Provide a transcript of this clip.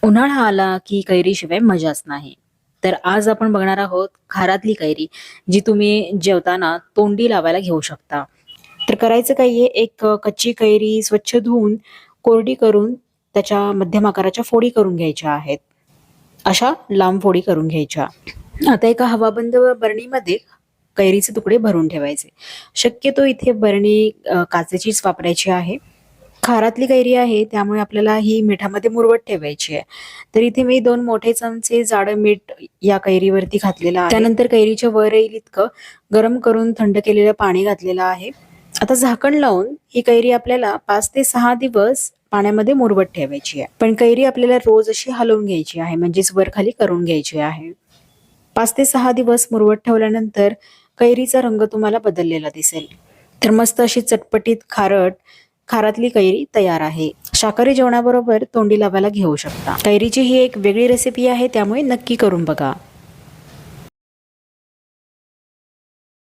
उन्हाळा आला की कैरीशिवाय मजाच नाही. तर आज आपण बघणार आहोत खारातली कैरी, जी तुम्ही जेवताना तोंडी लावायला घेऊ शकता. तर करायचं काय आहे, एक कच्ची कैरी स्वच्छ धुवून, कोरडी करून त्याच्या मध्यम आकाराच्या फोडी करून घ्यायच्या आहेत. अशा लांब फोडी करून घ्यायच्या. आता एका हवाबंद बरणीमध्ये कैरीचे तुकडे भरून ठेवायचे. शक्यतो इथे बरणी काचेचीच वापरायची आहे. खारातली कैरी आहे त्यामुळे आपल्याला ही मिठामध्ये मुरवत ठेवायची आहे. तर इथे मी 2 मोठे चमचे जाडं मीठ या कैरीवरती घातलेलं आहे. त्यानंतर कैरीच्या वर येईल इतकं गरम करून थंड केलेलं पाणी घातलेलं आहे. आता झाकण लावून ही कैरी आपल्याला 5 ते 6 दिवस पाण्यामध्ये मुरवत ठेवायची आहे. पण कैरी आपल्याला रोज अशी हलवून घ्यायची आहे, म्हणजेच वर खाली करून घ्यायची आहे. 5 ते 6 दिवस मुरवत ठेवल्यानंतर कैरीचा रंग तुम्हाला बदललेला दिसेल. तर मस्त अशी चटपटीत खारातली कैरी तयार आहे. शाकाहारी जेवणाबरोबर तोंडी लावायला घेऊ शकता. कैरीची ही एक वेगळी रेसिपी आहे, त्यामुळे नक्की करून बघा.